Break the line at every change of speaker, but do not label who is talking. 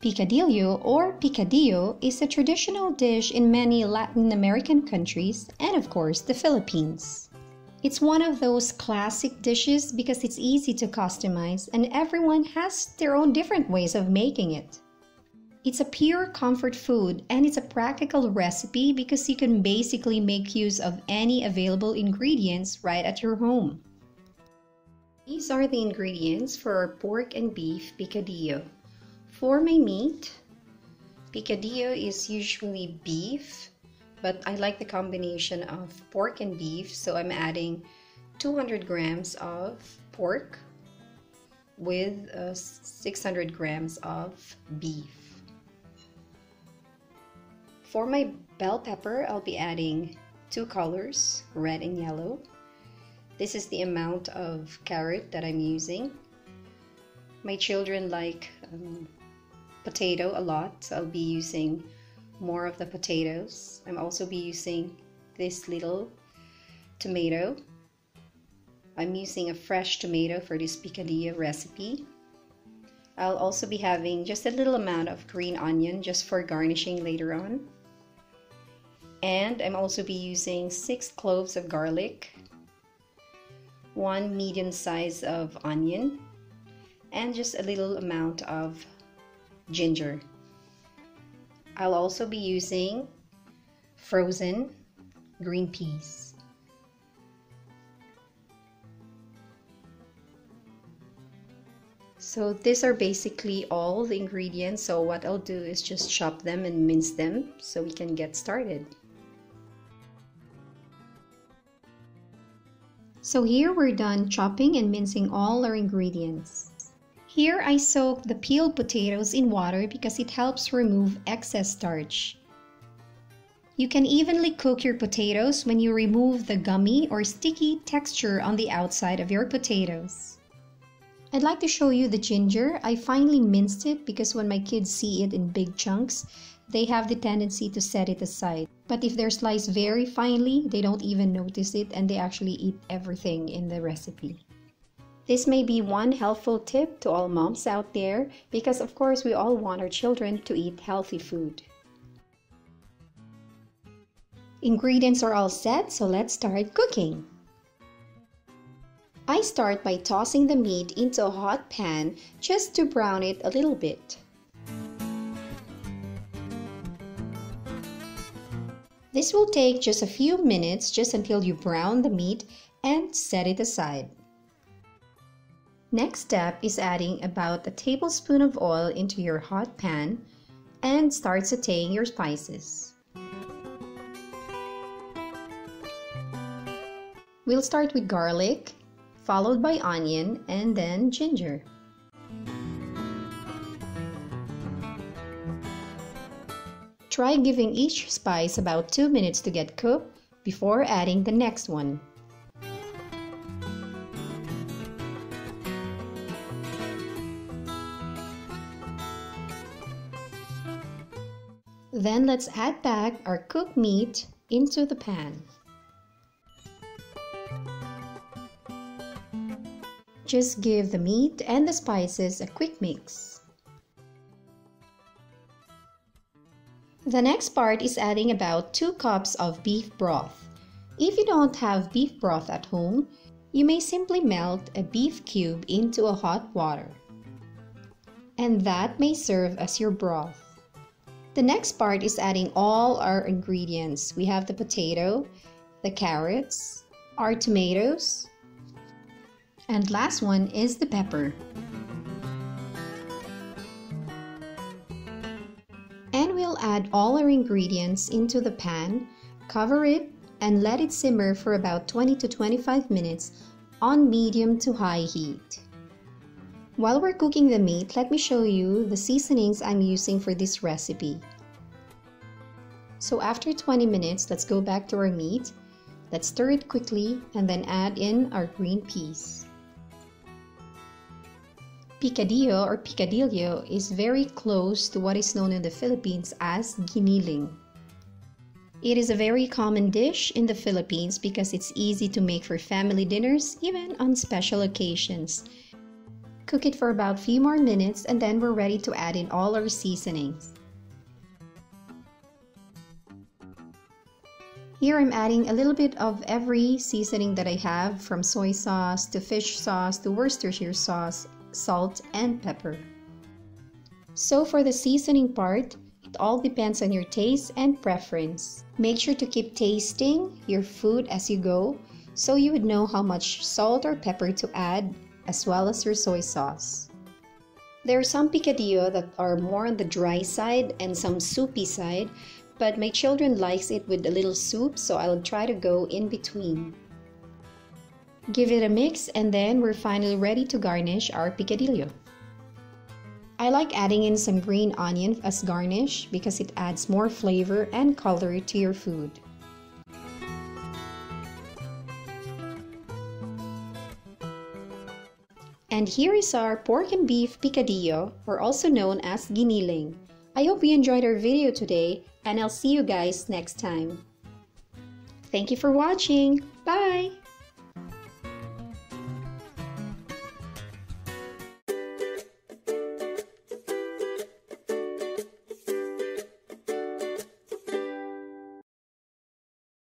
Picadillo or picadillo is a traditional dish in many Latin American countries and of course the Philippines. It's one of those classic dishes because it's easy to customize and everyone has their own different ways of making it. It's a pure comfort food and it's a practical recipe because you can basically make use of any available ingredients right at your home. These are the ingredients for our pork and beef picadillo. For my meat, picadillo is usually beef, but I like the combination of pork and beef, so I'm adding 200 grams of pork with 600 grams of beef. For my bell pepper, I'll be adding 2 colors, red and yellow. This is the amount of carrot that I'm using. My children like potato a lot, so I'll be using more of the potatoes. I'm also be using this little tomato. I'm using a fresh tomato for this picadillo recipe. I'll also be having just a little amount of green onion just for garnishing later on. And I'm also be using 6 cloves of garlic, 1 medium size of onion, and just a little amount of ginger. I'll also be using frozen green peas. So these are basically all the ingredients, so what I'll do is just chop them and mince them so we can get started. So here we're done chopping and mincing all our ingredients. Here I soak the peeled potatoes in water because it helps remove excess starch. You can evenly cook your potatoes when you remove the gummy or sticky texture on the outside of your potatoes. I'd like to show you the ginger. I finely minced it because when my kids see it in big chunks, they have the tendency to set it aside. But if they're sliced very finely, they don't even notice it and they actually eat everything in the recipe. This may be one helpful tip to all moms out there because of course we all want our children to eat healthy food. Ingredients are all set, so let's start cooking. I start by tossing the meat into a hot pan just to brown it a little bit. This will take just a few minutes just until you brown the meat and set it aside. Next step is adding about a tablespoon of oil into your hot pan and start sauteing your spices. We'll start with garlic, followed by onion and then ginger. Try giving each spice about 2 minutes to get cooked before adding the next one. Then let's add back our cooked meat into the pan. Just give the meat and the spices a quick mix. The next part is adding about 2 cups of beef broth. If you don't have beef broth at home, you may simply melt a beef cube into a hot water. And that may serve as your broth. The next part is adding all our ingredients. We have the potato, the carrots, our tomatoes, and last one is the pepper. And we'll add all our ingredients into the pan, cover it, and let it simmer for about 20 to 25 minutes on medium to high heat. While we're cooking the meat, let me show you the seasonings I'm using for this recipe. So after 20 minutes, let's go back to our meat. Let's stir it quickly and then add in our green peas. Picadillo or picadillo is very close to what is known in the Philippines as giniling. It is a very common dish in the Philippines because it's easy to make for family dinners, even on special occasions. Cook it for about a few more minutes and then we're ready to add in all our seasonings. Here I'm adding a little bit of every seasoning that I have, from soy sauce to fish sauce to Worcestershire sauce, salt, and pepper. So for the seasoning part, it all depends on your taste and preference. Make sure to keep tasting your food as you go so you would know how much salt or pepper to add, as well as your soy sauce. There are some picadillo that are more on the dry side and some soupy side, but my children likes it with a little soup, so I'll try to go in between. Give it a mix and then we're finally ready to garnish our picadillo. I like adding in some green onion as garnish because it adds more flavor and color to your food. And here is our pork and beef picadillo, or also known as giniling. I hope you enjoyed our video today, and I'll see you guys next time. Thank you for watching. Bye!